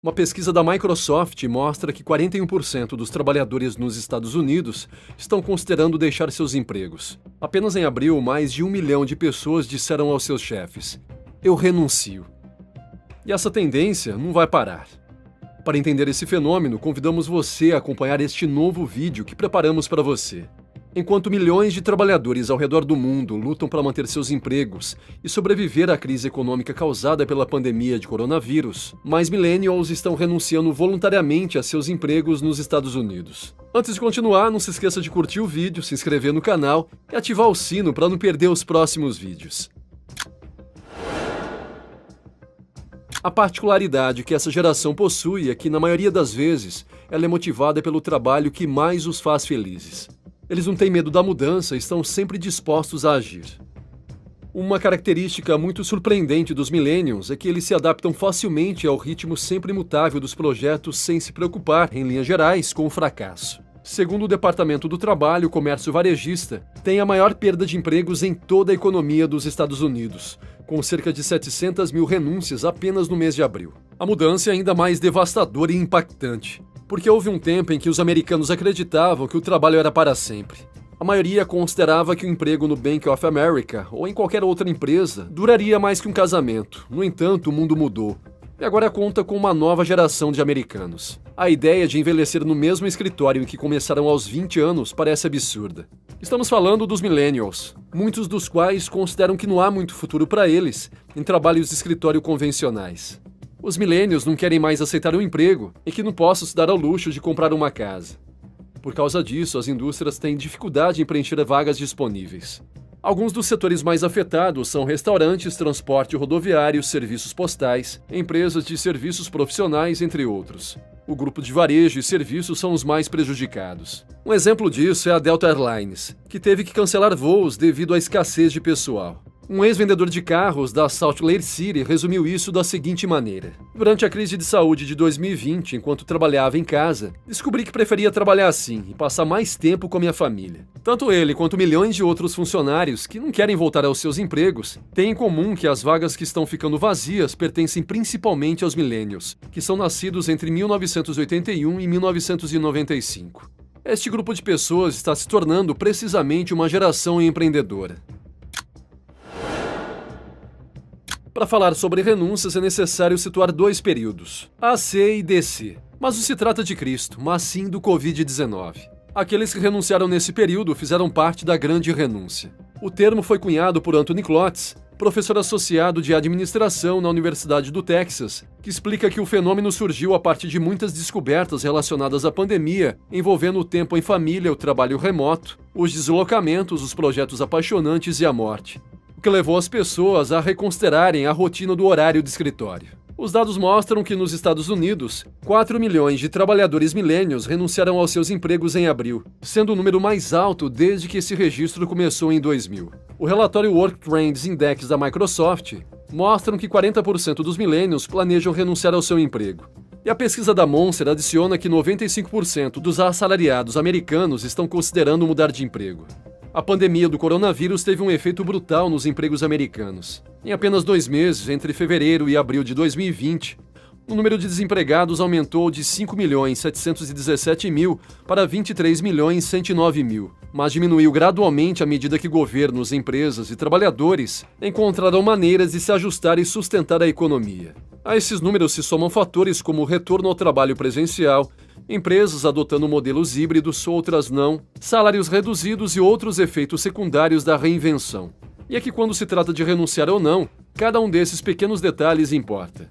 Uma pesquisa da Microsoft mostra que 41% dos trabalhadores nos Estados Unidos estão considerando deixar seus empregos. Apenas em abril, mais de 1 milhão de pessoas disseram aos seus chefes: "Eu renuncio." E essa tendência não vai parar. Para entender esse fenômeno, convidamos você a acompanhar este novo vídeo que preparamos para você. Enquanto milhões de trabalhadores ao redor do mundo lutam para manter seus empregos e sobreviver à crise econômica causada pela pandemia de coronavírus, mais millennials estão renunciando voluntariamente a seus empregos nos Estados Unidos. Antes de continuar, não se esqueça de curtir o vídeo, se inscrever no canal e ativar o sino para não perder os próximos vídeos. A particularidade que essa geração possui é que, na maioria das vezes, ela é motivada pelo trabalho que mais os faz felizes. Eles não têm medo da mudança e estão sempre dispostos a agir. Uma característica muito surpreendente dos millennials é que eles se adaptam facilmente ao ritmo sempre mutável dos projetos sem se preocupar, em linhas gerais, com o fracasso. Segundo o Departamento do Trabalho, o comércio varejista tem a maior perda de empregos em toda a economia dos Estados Unidos, com cerca de 700 mil renúncias apenas no mês de abril. A mudança é ainda mais devastadora e impactante, porque houve um tempo em que os americanos acreditavam que o trabalho era para sempre. A maioria considerava que o emprego no Bank of America ou em qualquer outra empresa duraria mais que um casamento. No entanto, o mundo mudou e agora conta com uma nova geração de americanos. A ideia de envelhecer no mesmo escritório em que começaram aos 20 anos parece absurda. Estamos falando dos millennials, muitos dos quais consideram que não há muito futuro para eles em trabalhos de escritório convencionais. Os millennials não querem mais aceitar um emprego e que não possam se dar ao luxo de comprar uma casa. Por causa disso, as indústrias têm dificuldade em preencher vagas disponíveis. Alguns dos setores mais afetados são restaurantes, transporte rodoviário, serviços postais, empresas de serviços profissionais, entre outros. O grupo de varejo e serviços são os mais prejudicados. Um exemplo disso é a Delta Airlines, que teve que cancelar voos devido à escassez de pessoal. Um ex-vendedor de carros da Salt Lake City resumiu isso da seguinte maneira: "Durante a crise de saúde de 2020, enquanto trabalhava em casa, descobri que preferia trabalhar assim e passar mais tempo com a minha família." Tanto ele quanto milhões de outros funcionários que não querem voltar aos seus empregos têm em comum que as vagas que estão ficando vazias pertencem principalmente aos millennials, que são nascidos entre 1981 e 1995. Este grupo de pessoas está se tornando precisamente uma geração empreendedora. Para falar sobre renúncias é necessário situar dois períodos, AC e DC. Mas não se trata de Cristo, mas sim do Covid-19. Aqueles que renunciaram nesse período fizeram parte da grande renúncia. O termo foi cunhado por Anthony Klotz, professor associado de administração na Universidade do Texas, que explica que o fenômeno surgiu a partir de muitas descobertas relacionadas à pandemia, envolvendo o tempo em família, o trabalho remoto, os deslocamentos, os projetos apaixonantes e a morte, o que levou as pessoas a reconsiderarem a rotina do horário de escritório. Os dados mostram que nos Estados Unidos, 4 milhões de trabalhadores millennials renunciaram aos seus empregos em abril, sendo o número mais alto desde que esse registro começou em 2000. O relatório Work Trends Index da Microsoft mostra que 40% dos millennials planejam renunciar ao seu emprego. E a pesquisa da Monster adiciona que 95% dos assalariados americanos estão considerando mudar de emprego. A pandemia do coronavírus teve um efeito brutal nos empregos americanos. Em apenas 2 meses, entre fevereiro e abril de 2020, o número de desempregados aumentou de 5.717.000 para 23.109.000, mas diminuiu gradualmente à medida que governos, empresas e trabalhadores encontraram maneiras de se ajustar e sustentar a economia. A esses números se somam fatores como o retorno ao trabalho presencial, empresas adotando modelos híbridos, outras não, salários reduzidos e outros efeitos secundários da reinvenção. E é que quando se trata de renunciar ou não, cada um desses pequenos detalhes importa.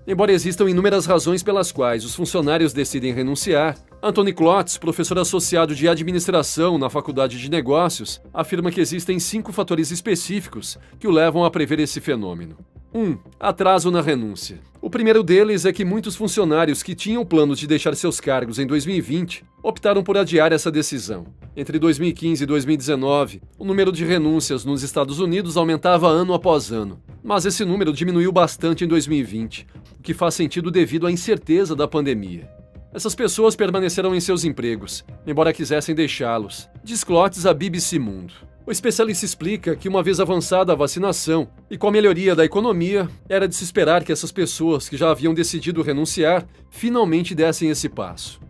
Embora existam inúmeras razões pelas quais os funcionários decidem renunciar, Anthony Klotz, professor associado de administração na Faculdade de Negócios, afirma que existem 5 fatores específicos que o levam a prever esse fenômeno. 1. Atraso na renúncia. O primeiro deles é que muitos funcionários que tinham planos de deixar seus cargos em 2020 optaram por adiar essa decisão. Entre 2015 e 2019, o número de renúncias nos Estados Unidos aumentava ano após ano, mas esse número diminuiu bastante em 2020, o que faz sentido devido à incerteza da pandemia. Essas pessoas permaneceram em seus empregos, embora quisessem deixá-los, diz Klotz à BBC Mundo. O especialista explica que, uma vez avançada a vacinação e com a melhoria da economia, era de se esperar que essas pessoas que já haviam decidido renunciar finalmente dessem esse passo.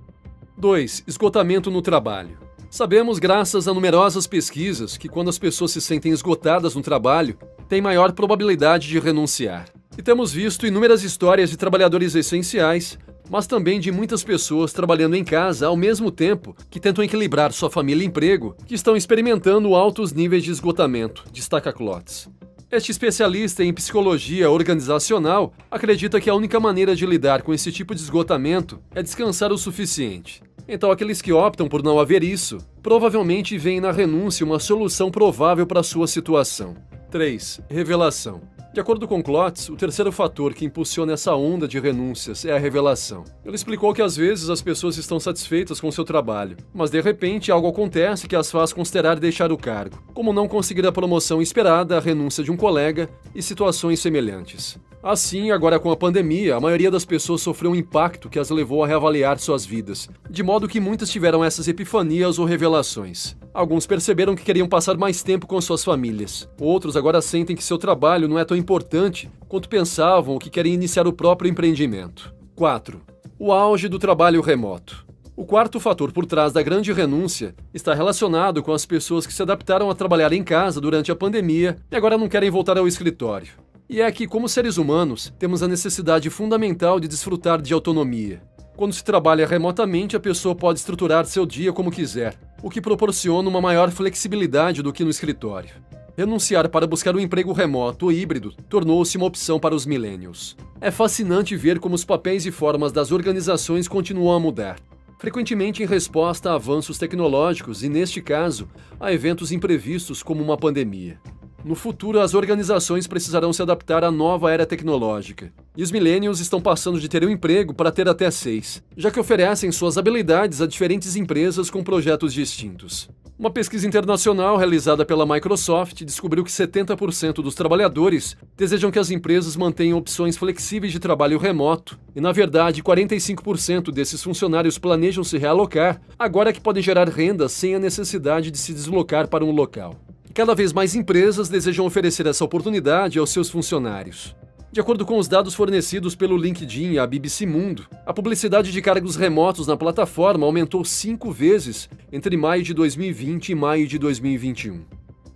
2. Esgotamento no trabalho. Sabemos, graças a numerosas pesquisas, que quando as pessoas se sentem esgotadas no trabalho, têm maior probabilidade de renunciar. E temos visto inúmeras histórias de trabalhadores essenciais, mas também de muitas pessoas trabalhando em casa ao mesmo tempo que tentam equilibrar sua família e emprego, que estão experimentando altos níveis de esgotamento, destaca Klotz. Este especialista em psicologia organizacional acredita que a única maneira de lidar com esse tipo de esgotamento é descansar o suficiente. Então, aqueles que optam por não haver isso, provavelmente veem na renúncia uma solução provável para a sua situação. 3. Revelação. De acordo com Klotz, o terceiro fator que impulsiona essa onda de renúncias é a revelação. Ele explicou que às vezes as pessoas estão satisfeitas com seu trabalho, mas de repente algo acontece que as faz considerar deixar o cargo, como não conseguir a promoção esperada, a renúncia de um colega e situações semelhantes. Assim, agora com a pandemia, a maioria das pessoas sofreu um impacto que as levou a reavaliar suas vidas, de modo que muitas tiveram essas epifanias ou revelações. Alguns perceberam que queriam passar mais tempo com suas famílias. Outros agora sentem que seu trabalho não é tão importante quanto pensavam ou que querem iniciar o próprio empreendimento. 4. O auge do trabalho remoto. O quarto fator por trás da grande renúncia está relacionado com as pessoas que se adaptaram a trabalhar em casa durante a pandemia e agora não querem voltar ao escritório. E é que, como seres humanos, temos a necessidade fundamental de desfrutar de autonomia. Quando se trabalha remotamente, a pessoa pode estruturar seu dia como quiser, o que proporciona uma maior flexibilidade do que no escritório. Renunciar para buscar um emprego remoto ou híbrido tornou-se uma opção para os millennials. É fascinante ver como os papéis e formas das organizações continuam a mudar, frequentemente em resposta a avanços tecnológicos e, neste caso, a eventos imprevistos como uma pandemia. No futuro, as organizações precisarão se adaptar à nova era tecnológica. E os millennials estão passando de ter um emprego para ter até 6, já que oferecem suas habilidades a diferentes empresas com projetos distintos. Uma pesquisa internacional realizada pela Microsoft descobriu que 70% dos trabalhadores desejam que as empresas mantenham opções flexíveis de trabalho remoto, e, na verdade, 45% desses funcionários planejam se realocar, agora que podem gerar renda sem a necessidade de se deslocar para um local. Cada vez mais empresas desejam oferecer essa oportunidade aos seus funcionários. De acordo com os dados fornecidos pelo LinkedIn e a BBC Mundo, a publicidade de cargos remotos na plataforma aumentou 5 vezes entre maio de 2020 e maio de 2021.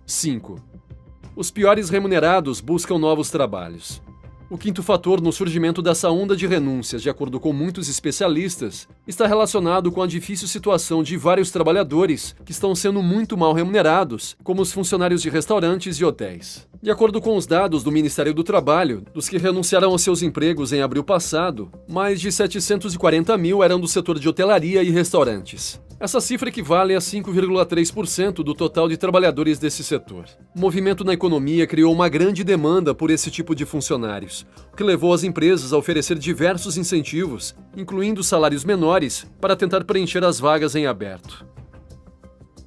5. Os piores remunerados buscam novos trabalhos. O quinto fator no surgimento dessa onda de renúncias, de acordo com muitos especialistas, está relacionado com a difícil situação de vários trabalhadores que estão sendo muito mal remunerados, como os funcionários de restaurantes e hotéis. De acordo com os dados do Ministério do Trabalho, dos que renunciaram aos seus empregos em abril passado, mais de 740 mil eram do setor de hotelaria e restaurantes. Essa cifra equivale a 5,3% do total de trabalhadores desse setor. O movimento na economia criou uma grande demanda por esse tipo de funcionários, o que levou as empresas a oferecer diversos incentivos, incluindo salários menores, para tentar preencher as vagas em aberto.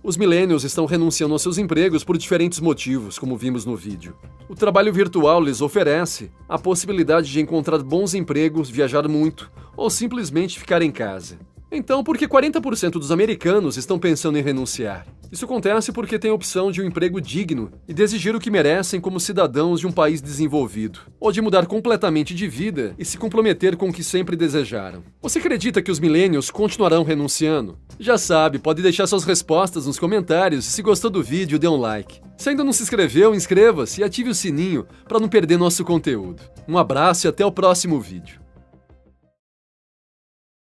Os millennials estão renunciando aos seus empregos por diferentes motivos, como vimos no vídeo. O trabalho virtual lhes oferece a possibilidade de encontrar bons empregos, viajar muito ou simplesmente ficar em casa. Então, por que 40% dos americanos estão pensando em renunciar? Isso acontece porque têm a opção de um emprego digno e de exigir o que merecem como cidadãos de um país desenvolvido, ou de mudar completamente de vida e se comprometer com o que sempre desejaram. Você acredita que os millennials continuarão renunciando? Já sabe, pode deixar suas respostas nos comentários e, se gostou do vídeo, dê um like. Se ainda não se inscreveu, inscreva-se e ative o sininho para não perder nosso conteúdo. Um abraço e até o próximo vídeo.